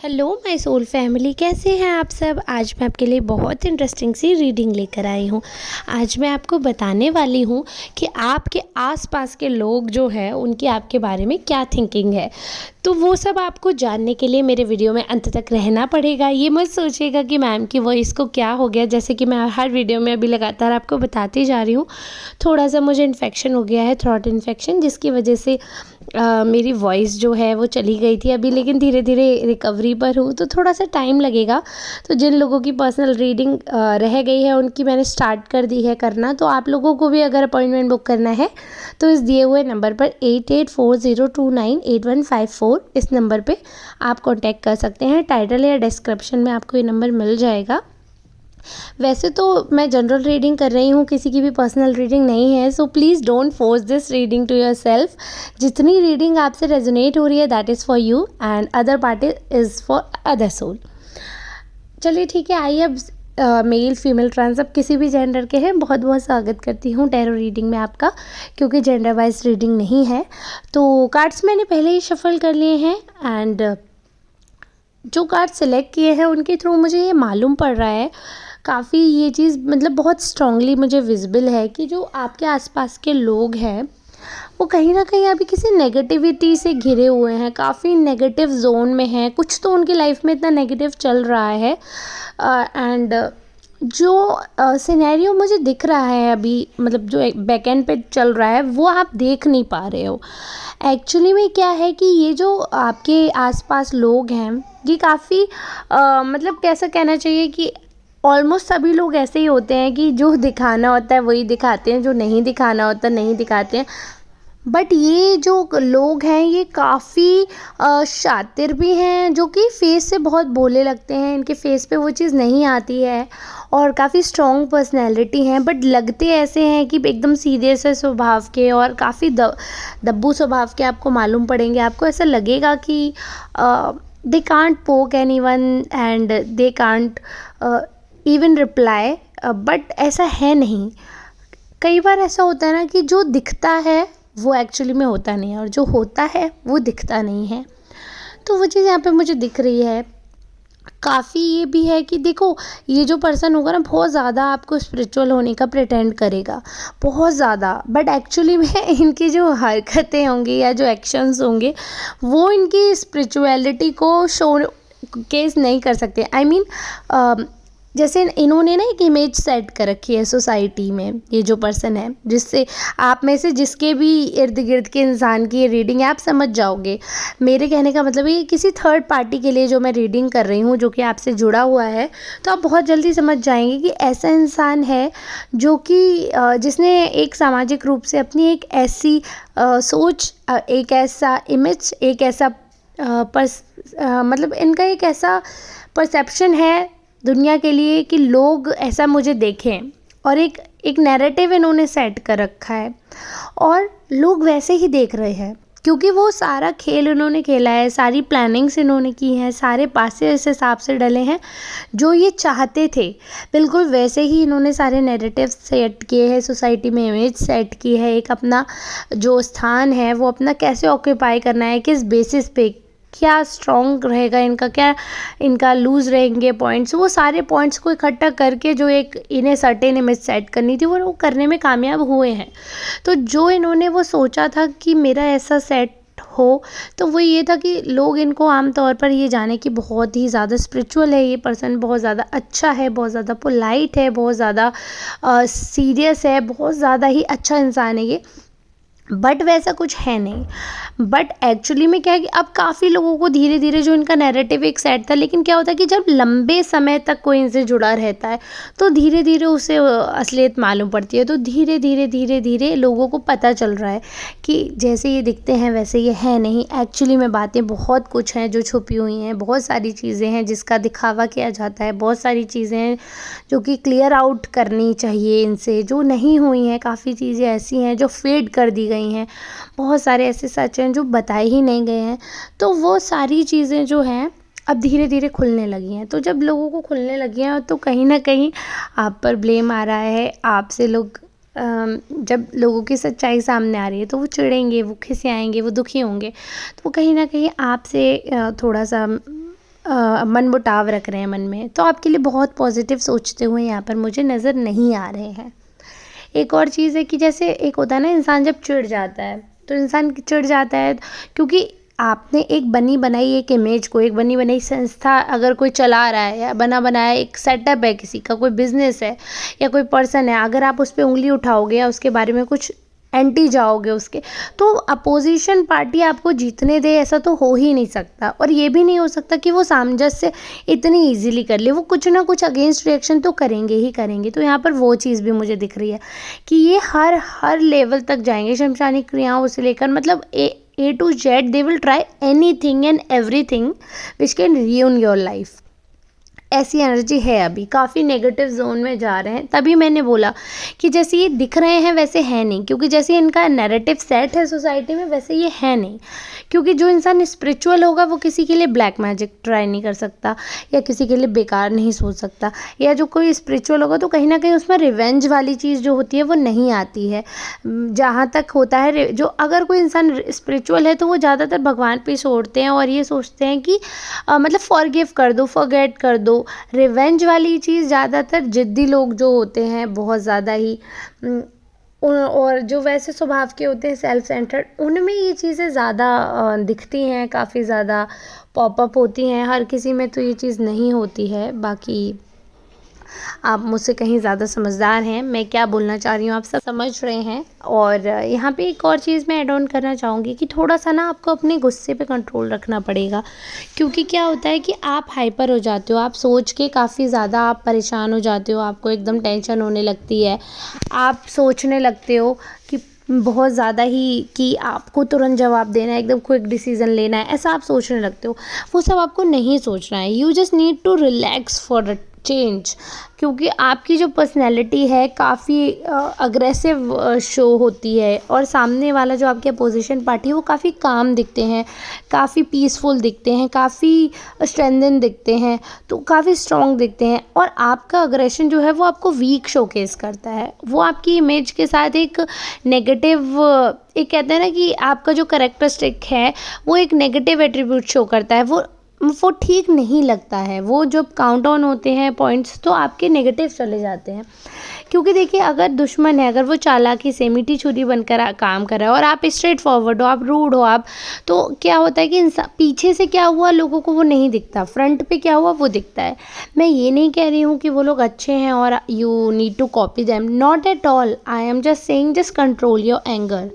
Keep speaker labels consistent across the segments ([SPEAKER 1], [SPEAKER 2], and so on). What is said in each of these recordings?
[SPEAKER 1] Hello my soul family, कैसे हैं आप सब। आज मैं आपके लिए बहुत इंटरेस्टिंग सी रीडिंग लेकर आई हूँ। आज मैं आपको बताने वाली हूँ कि आपके आसपास के लोग जो हैं उनकी आपके बारे में क्या थिंकिंग है। तो वो सब आपको जानने के लिए मेरे वीडियो में अंत तक रहना पड़ेगा। ये मत सोचिएगा कि मैम की वॉइस को क्या हो गया, जैसे कि मैं हर वीडियो में अभी लगातार आपको बताती जा रही हूँ। थोड़ा सा मुझे इन्फेक्शन हो गया है, थ्रॉट इन्फेक्शन, जिसकी वजह से मेरी वॉइस जो है वो चली गई थी अभी, लेकिन धीरे धीरे रिकवरी पर हूँ, तो थोड़ा सा टाइम लगेगा। तो जिन लोगों की पर्सनल रीडिंग रह गई है उनकी मैंने स्टार्ट कर दी है करना। तो आप लोगों को भी अगर अपॉइंटमेंट बुक करना है तो इस दिए हुए नंबर पर 8840298154 इस नंबर पे आप कांटेक्ट कर सकते हैं। टाइटल या डिस्क्रिप्शन में आपको ये नंबर मिल जाएगा। वैसे तो मैं जनरल रीडिंग कर रही हूँ, किसी की भी पर्सनल रीडिंग नहीं है, so please don't force this reading to yourself. जितनी रीडिंग आपसे रेजोनेट हो रही है that is for you and other party is for other soul. चलिए ठीक है, आइए अब मेल फीमेल ट्रांस अब किसी भी जेंडर के हैं, बहुत बहुत स्वागत करती हूँ टैरो रीडिंग में आपका, क्योंकि जेंडर वाइज रीडिंग नहीं है। तो कार्ड्स मैंने पहले ही शफल कर लिए हैं एंड जो कार्ड सेलेक्ट किए हैं उनके थ्रू मुझे ये मालूम पड़ रहा है, काफ़ी ये चीज़ मतलब बहुत स्ट्रांगली मुझे विजिबल है कि जो आपके आसपास के लोग हैं वो कहीं ना कहीं अभी किसी नेगेटिविटी से घिरे हुए हैं, काफ़ी नेगेटिव जोन में हैं। कुछ तो उनकी लाइफ में इतना नेगेटिव चल रहा है एंड जो सिनेरियो मुझे दिख रहा है अभी, मतलब जो बैक एंड पे चल रहा है वो आप देख नहीं पा रहे हो। एक्चुअली में क्या है कि ये जो आपके आसपास लोग हैं ये काफ़ी मतलब कैसा कहना चाहिए कि ऑलमोस्ट सभी लोग ऐसे ही होते हैं कि जो दिखाना होता है वही दिखाते हैं, जो नहीं दिखाना होता नहीं दिखाते हैं। बट ये जो लोग हैं ये काफ़ी शातिर भी हैं, जो कि फेस से बहुत भोले लगते हैं, इनके फेस पे वो चीज़ नहीं आती है और काफ़ी स्ट्रॉन्ग पर्सनैलिटी हैं, बट लगते ऐसे हैं कि एकदम सीधे से स्वभाव के और काफ़ी दब्बू स्वभाव के आपको मालूम पड़ेंगे। आपको ऐसा लगेगा कि दे कांट पोक anyone and they can't even reply, but ऐसा है नहीं। कई बार ऐसा होता है ना कि जो दिखता है वो एक्चुअली में होता नहीं है और जो होता है वो दिखता नहीं है। तो वो चीज़ यहाँ पे मुझे दिख रही है। काफ़ी ये भी है कि देखो, ये जो पर्सन होगा ना बहुत ज़्यादा आपको स्पिरिचुअल होने का प्रिटेंड करेगा, बहुत ज़्यादा, बट एक्चुअली में इनकी जो हरकतें होंगी या जो एक्शंस होंगे वो इनकी स्पिरिचुअलिटी को शो केस नहीं कर सकते। आई मीन जैसे इन्होंने ना एक इमेज सेट कर रखी है सोसाइटी में, ये जो पर्सन है, जिससे आप में से जिसके भी इर्द गिर्द के इंसान की ये रीडिंग है आप समझ जाओगे। मेरे कहने का मतलब ये किसी थर्ड पार्टी के लिए जो मैं रीडिंग कर रही हूँ, जो कि आपसे जुड़ा हुआ है, तो आप बहुत जल्दी समझ जाएंगे कि ऐसा इंसान है जो कि जिसने एक सामाजिक रूप से अपनी एक ऐसी सोच, एक ऐसा इमेज, एक ऐसा मतलब इनका एक ऐसा परसेप्शन है दुनिया के लिए कि लोग ऐसा मुझे देखें, और एक नैरेटिव इन्होंने सेट कर रखा है और लोग वैसे ही देख रहे हैं, क्योंकि वो सारा खेल इन्होंने खेला है, सारी प्लानिंग्स इन्होंने की हैं, सारे पासे इस हिसाब से डले हैं जो ये चाहते थे, बिल्कुल वैसे ही इन्होंने सारे नैरेटिव सेट किए हैं, सोसाइटी में इमेज सेट की है, एक अपना जो स्थान है वो अपना कैसे ऑक्यूपाई करना है, किस बेसिस पे, क्या स्ट्रॉन्ग रहेगा इनका, क्या इनका लूज़ रहेंगे पॉइंट्स, वो सारे पॉइंट्स को इकट्ठा करके जो एक इन्हें सर्टेन इमेज सेट करनी थी वो करने में कामयाब हुए हैं। तो जो इन्होंने वो सोचा था कि मेरा ऐसा सेट हो, तो वो ये था कि लोग इनको आमतौर पर ये जाने कि बहुत ही ज़्यादा स्पिरिचुअल है ये पर्सन, बहुत ज़्यादा अच्छा है, बहुत ज़्यादा पोलाइट है, बहुत ज़्यादा सीरियस है, बहुत ज़्यादा ही अच्छा इंसान है ये। बट वैसा कुछ है नहीं। बट एक्चुअली में क्या है कि अब काफ़ी लोगों को धीरे धीरे जो इनका नैरेटिव एक सेट था, लेकिन क्या होता है कि जब लंबे समय तक कोई इनसे जुड़ा रहता है तो धीरे धीरे उसे असलियत मालूम पड़ती है। तो धीरे धीरे धीरे धीरे लोगों को पता चल रहा है कि जैसे ये दिखते हैं वैसे ये है नहीं, एक्चुअली में बातें बहुत कुछ हैं जो छुपी हुई हैं, बहुत सारी चीज़ें हैं जिसका दिखावा किया जाता है, बहुत सारी चीज़ें हैं जो कि क्लियर आउट करनी चाहिए इनसे, जो नहीं हुई हैं, काफ़ी चीज़ें ऐसी हैं जो फेड कर दी गई हैं, बहुत सारे ऐसे सच हैं जो बताए ही नहीं गए हैं। तो वो सारी चीज़ें जो हैं अब धीरे धीरे खुलने लगी हैं। तो जब लोगों को खुलने लगी हैं तो कहीं ना कहीं आप पर ब्लेम आ रहा है, आपसे लोग जब लोगों की सच्चाई सामने आ रही है तो वो चिढ़ेंगे, वो खिसियाएंगे, वो दुखी होंगे, तो वो कहीं ना कहीं आपसे थोड़ा सा मनमुटाव रख रहे हैं मन में, तो आपके लिए बहुत पॉजिटिव सोचते हुए यहाँ पर मुझे नज़र नहीं आ रहे हैं। एक और चीज़ है कि जैसे एक होता है ना, इंसान जब चिढ़ जाता है तो इंसान चिढ़ जाता है क्योंकि आपने एक बनी बनाई एक इमेज को, एक बनी बनाई संस्था अगर कोई चला रहा है या बना बनाया एक सेटअप है, किसी का कोई बिजनेस है या कोई पर्सन है, अगर आप उस पर उंगली उठाओगे या उसके बारे में कुछ एंटी जाओगे उसके, तो अपोजिशन पार्टी आपको जीतने दे, ऐसा तो हो ही नहीं सकता। और ये भी नहीं हो सकता कि वो सामंजस्य इतनी इजीली कर ले, वो कुछ ना कुछ अगेंस्ट रिएक्शन तो करेंगे ही करेंगे। तो यहाँ पर वो चीज़ भी मुझे दिख रही है कि ये हर लेवल तक जाएंगे, शमशानी क्रियाओं से लेकर मतलब A to Z, they will try anything and everything which can ruin your life. ऐसी एनर्जी है, अभी काफ़ी नेगेटिव जोन में जा रहे हैं। तभी मैंने बोला कि जैसे ये दिख रहे हैं वैसे है नहीं, क्योंकि जैसे इनका नैरेटिव सेट है सोसाइटी में वैसे ये है नहीं। क्योंकि जो इंसान स्पिरिचुअल होगा वो किसी के लिए ब्लैक मैजिक ट्राई नहीं कर सकता या किसी के लिए बेकार नहीं सोच सकता, या जो कोई स्पिरिचुअल होगा तो कहीं ना कहीं उसमें रिवेंज वाली चीज़ जो होती है वो नहीं आती है। जहाँ तक होता है जो अगर कोई इंसान स्पिरिचुअल है तो वो ज़्यादातर भगवान पे छोड़ते हैं और ये सोचते हैं कि मतलब फॉरगिव कर दो, फॉरगेट कर दो। रिवेंज वाली चीज़ ज़्यादातर ज़िद्दी लोग जो होते हैं बहुत ज़्यादा ही और जो वैसे स्वभाव के होते हैं सेल्फ सेंटर्ड, उनमें ये चीज़ें ज़्यादा दिखती हैं, काफ़ी ज़्यादा पॉपअप होती हैं। हर किसी में तो ये चीज़ नहीं होती है। बाकी आप मुझसे कहीं ज़्यादा समझदार हैं, मैं क्या बोलना चाह रही हूँ आप सब समझ रहे हैं। और यहाँ पे एक और चीज़ मैं ऐड ऑन करना चाहूँगी कि थोड़ा सा ना आपको अपने गुस्से पे कंट्रोल रखना पड़ेगा, क्योंकि क्या होता है कि आप हाइपर हो जाते हो, आप सोच के काफ़ी ज़्यादा आप परेशान हो जाते हो, आपको एकदम टेंशन होने लगती है, आप सोचने लगते हो कि बहुत ज़्यादा ही कि आपको तुरंत जवाब देना है, एकदम क्विक डिसीजन लेना है, ऐसा आप सोचने लगते हो। वो सब आपको नहीं सोचना है। You just need to relax for a change, क्योंकि आपकी जो पर्सनैलिटी है काफ़ी अग्रेसिव शो होती है और सामने वाला जो आपके अपोजिशन पार्टी है वो काफ़ी काम दिखते हैं, काफ़ी पीसफुल दिखते हैं, काफ़ी स्ट्रेंथन दिखते हैं, तो काफ़ी स्ट्रॉन्ग दिखते हैं। और आपका अग्रेशन जो है वो आपको वीक शोकेस करता है, वो आपकी इमेज के साथ एक नेगेटिव, एक कहते हैं ना कि आपका जो कैरेक्टरिस्टिक है वो एक नेगेटिव एट्रीब्यूट शो करता है, वो ठीक नहीं लगता है। वो जब काउंट ऑन होते हैं पॉइंट्स तो आपके नेगेटिव चले जाते हैं। क्योंकि देखिए अगर दुश्मन है, अगर वो चालाकी से मीठी छुरी बनकर काम कर रहा है और आप स्ट्रेट फॉरवर्ड हो, आप रूड हो, आप, तो क्या होता है कि इंसान पीछे से क्या हुआ लोगों को वो नहीं दिखता, फ्रंट पे क्या हुआ वो दिखता है। मैं ये नहीं कह रही हूँ कि वो लोग अच्छे हैं और you need to copy them, not at all. I am just saying just control your anger,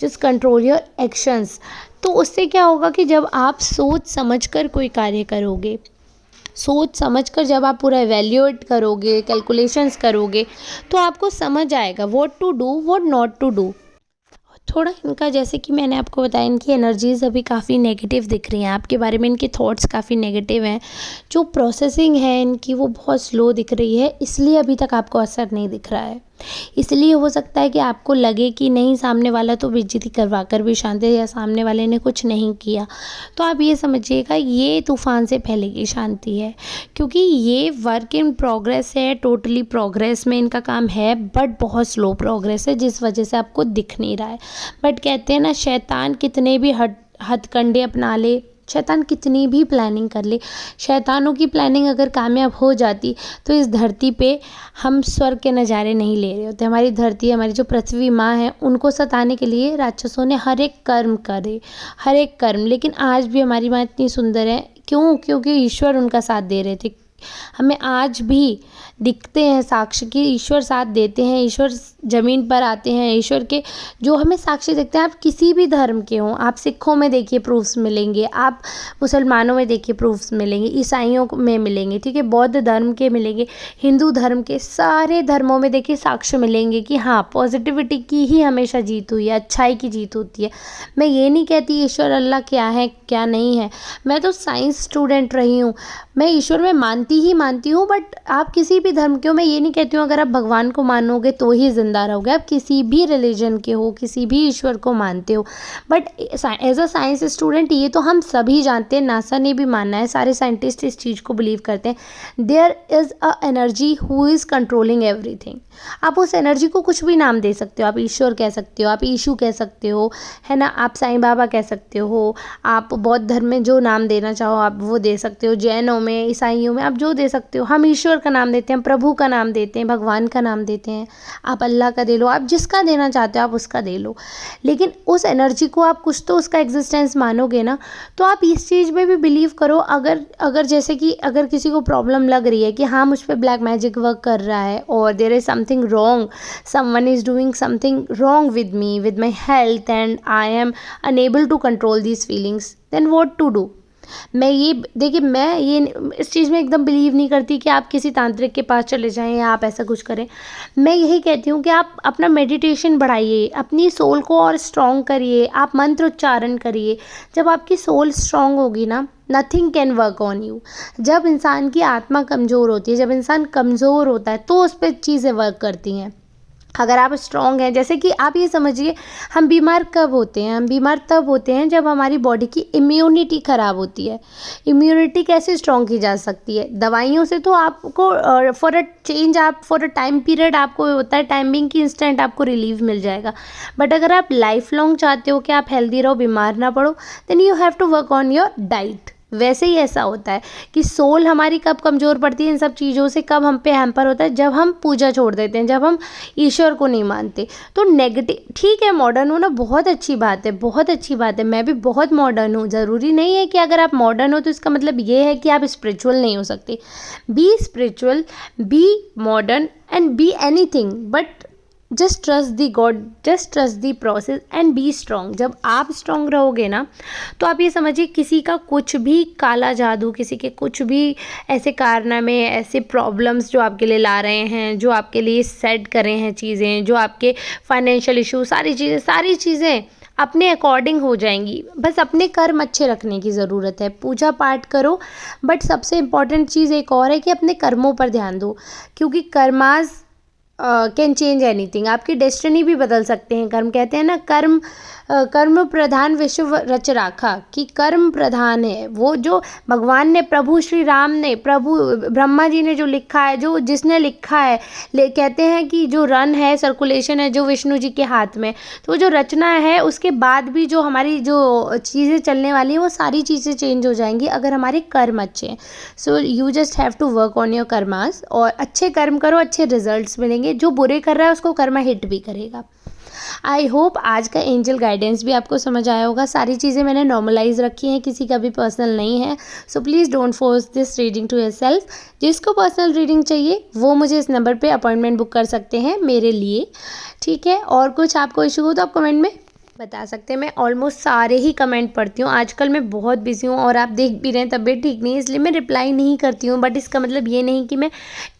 [SPEAKER 1] just control your actions. तो उससे क्या होगा कि जब आप सोच समझकर कोई कार्य करोगे, सोच समझकर जब आप पूरा एवेल्यूएट करोगे, कैलकुलेशंस करोगे, तो आपको समझ आएगा what to do, what not to do. थोड़ा इनका, जैसे कि मैंने आपको बताया, इनकी एनर्जीज़ अभी काफ़ी नेगेटिव दिख रही हैं, आपके बारे में इनके थॉट्स काफ़ी नेगेटिव हैं, जो प्रोसेसिंग है इनकी वो बहुत स्लो दिख रही है, इसलिए अभी तक आपको असर नहीं दिख रहा है। इसलिए हो सकता है कि आपको लगे कि नहीं, सामने वाला तो बेइज्जती करवा कर भी शांत है या सामने वाले ने कुछ नहीं किया, तो आप ये समझिएगा ये तूफ़ान से पहले की शांति है, क्योंकि ये वर्क इन प्रोग्रेस है, टोटली प्रोग्रेस में इनका काम है, बट बहुत स्लो प्रोग्रेस है जिस वजह से आपको दिख नहीं रहा है। बट कहते हैं ना, शैतान कितने भी हथकंडे अपना ले, शैतान कितनी भी प्लानिंग कर ले, शैतानों की प्लानिंग अगर कामयाब हो जाती तो इस धरती पे हम स्वर्ग के नज़ारे नहीं ले रहे होते। हमारी धरती, हमारी जो पृथ्वी माँ है, उनको सताने के लिए राक्षसों ने हर एक कर्म करे, हर एक कर्म, लेकिन आज भी हमारी माँ इतनी सुंदर है। क्यों? क्योंकि ईश्वर उनका साथ दे रहे थे। हमें आज भी दिखते हैं साक्ष्य कि ईश्वर साथ देते हैं, ईश्वर ज़मीन पर आते हैं, ईश्वर के जो हमें साक्षी दिखते हैं। आप किसी भी धर्म के हों, आप सिखों में देखिए प्रूफ्स मिलेंगे, आप मुसलमानों में देखिए प्रूफ्स मिलेंगे, ईसाइयों में मिलेंगे, ठीक है, बौद्ध धर्म के मिलेंगे, हिंदू धर्म के, सारे धर्मों में देखिए साक्ष्य मिलेंगे कि हाँ, पॉजिटिविटी की ही हमेशा जीत हुई है, अच्छाई की जीत होती है। मैं ये नहीं कहती ईश्वर अल्लाह क्या है क्या नहीं है, मैं तो साइंस स्टूडेंट रही हूँ, मैं ईश्वर में मानती ही मानती हूँ, बट आप किसी भी धर्म के हो, मैं ये नहीं कहती हूँ अगर आप भगवान को मानोगे तो ही ज़िंदा रहोगे, आप किसी भी रिलीजन के हो, किसी भी ईश्वर को मानते हो, but as a science student ये तो हम सभी जानते हैं, नासा ने भी माना है, सारे साइंटिस्ट इस चीज़ को बिलीव करते हैं, there is a energy who is controlling everything. आप उस एनर्जी को कुछ भी नाम दे सकते हो, आप ईश्वर कह सकते हो, आप ईशु कह सकते हो, है ना, आप साईं बाबा कह सकते हो, आप बौद्ध धर्म में जो नाम देना चाहो आप वो दे सकते हो, जैनों में, ईसाइयों में आप जो दे सकते हो। हम ईश्वर का नाम देते हैं, प्रभु का नाम देते हैं, भगवान का नाम देते हैं, आप अल्लाह का दे लो, आप जिसका देना चाहते हो आप उसका दे लो, लेकिन उस एनर्जी को आप कुछ तो उसका एग्जिस्टेंस मानोगे ना। तो आप इस चीज़ में भी बिलीव करो, अगर अगर जैसे कि अगर किसी को प्रॉब्लम लग रही है कि हाँ मुझ पर ब्लैक मैजिक वर्क कर रहा है और there is something wrong, someone is doing something wrong with me, with my health, and I am unable to control these feelings, then what to do. मैं ये देखिए, मैं ये इस चीज़ में एकदम बिलीव नहीं करती कि आप किसी तांत्रिक के पास चले जाएं या आप ऐसा कुछ करें। मैं यही कहती हूँ कि आप अपना मेडिटेशन बढ़ाइए, अपनी सोल को और स्ट्रॉन्ग करिए, आप मंत्र उच्चारण करिए। जब आपकी सोल स्ट्रॉन्ग होगी ना, nothing can work on you. जब इंसान की आत्मा कमज़ोर होती है, जब इंसान कमज़ोर होता है तो उस पर चीज़ें वर्क करती हैं। अगर आप स्ट्रॉन्ग हैं, जैसे कि आप ये समझिए, हम बीमार कब होते हैं? हम बीमार तब होते हैं जब हमारी बॉडी की इम्यूनिटी ख़राब होती है। इम्यूनिटी कैसे स्ट्रॉन्ग की जा सकती है? दवाइयों से तो आपको फॉर अ चेंज, आप फॉर अ टाइम पीरियड आपको होता है टाइमिंग की, इंस्टेंट आपको रिलीफ मिल जाएगा। बट अगर आप लाइफ लॉन्ग चाहते हो कि आप हेल्दी रहो, बीमार ना पड़ो, then you have to work on your diet. वैसे ही ऐसा होता है कि सोल हमारी कब कमज़ोर पड़ती है इन सब चीज़ों से, कब हम पे हैम्पर होता है, जब हम पूजा छोड़ देते हैं, जब हम ईश्वर को नहीं मानते। तो नेगेटिव, ठीक है मॉडर्न होना बहुत अच्छी बात है, बहुत अच्छी बात है, मैं भी बहुत मॉडर्न हूँ। ज़रूरी नहीं है कि अगर आप मॉडर्न हो तो इसका मतलब ये है कि आप स्पिरिचुअल नहीं हो सकते। Be spiritual, be modern and be anything, but just trust the god, just trust the process and be strong. जब आप स्ट्रॉन्ग रहोगे ना, तो आप ये समझिए किसी का कुछ भी काला जादू, किसी के कुछ भी ऐसे कारनामे, ऐसे प्रॉब्लम्स जो आपके लिए ला रहे हैं, जो आपके लिए सेट कर रहे हैं चीज़ें, जो आपके फाइनेंशियल इशू, सारी चीज़ें अपने अकॉर्डिंग हो जाएंगी। बस अपने कर्म अच्छे रखने की ज़रूरत है, पूजा पाठ करो, बट सबसे इम्पॉर्टेंट चीज़ एक और है कि अपने कर्मों पर ध्यान दो, क्योंकि कर्मास कैन चेंज एनीथिंग। आपकी डेस्टिनी भी बदल सकते हैं कर्म। कहते हैं ना, कर्म प्रधान विश्व रच राखा, कि कर्म प्रधान है। वो जो भगवान ने, प्रभु श्री राम ने, प्रभु ब्रह्मा जी ने जो लिखा है, जो जिसने लिखा है, कहते हैं कि जो रन है, सर्कुलेशन है, जो विष्णु जी के हाथ में, तो जो रचना है उसके बाद भी जो हमारी जो चीज़ें चलने वाली हैं वो सारी चीज़ें चेंज हो जाएंगी अगर हमारे कर्म अच्छे हैं। So you just have to work on your karmas, और अच्छे कर्म करो, अच्छे रिजल्ट्स मिलेंगे। जो बुरे कर रहा है उसको कर्मा हिट भी करेगा। आई होप आज का एंजल गाइडेंस भी आपको समझ आया होगा। सारी चीज़ें मैंने नॉर्मलाइज रखी हैं, किसी का भी पर्सनल नहीं है। So please don't force this reading to yourself. जिसको पर्सनल रीडिंग चाहिए वो मुझे इस नंबर पे अपॉइंटमेंट बुक कर सकते हैं मेरे लिए, ठीक है। और कुछ आपको इशू हो तो आप कमेंट में बता सकते हैं। मैं ऑलमोस्ट सारे ही कमेंट पढ़ती हूँ। आजकल मैं बहुत बिजी हूँ और आप देख भी रहे हैं तबीयत ठीक नहीं है, इसलिए मैं रिप्लाई नहीं करती हूँ, बट इसका मतलब ये नहीं कि मैं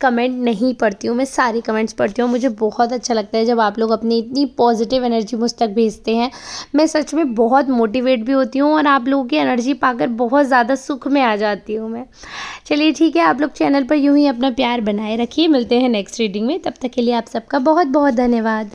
[SPEAKER 1] कमेंट नहीं पढ़ती हूँ। मैं सारे कमेंट्स पढ़ती हूँ। मुझे बहुत अच्छा लगता है जब आप लोग अपनी इतनी पॉजिटिव एनर्जी मुझ तक भेजते हैं। मैं सच में बहुत मोटिवेट भी होती हूँ और आप लोगों की एनर्जी पाकर बहुत ज़्यादा सुख में आ जाती हूँ मैं। चलिए ठीक है, आप लोग चैनल पर यूँ ही अपना प्यार बनाए रखिए। मिलते हैं नेक्स्ट रीडिंग में, तब तक के लिए आप सबका बहुत बहुत धन्यवाद।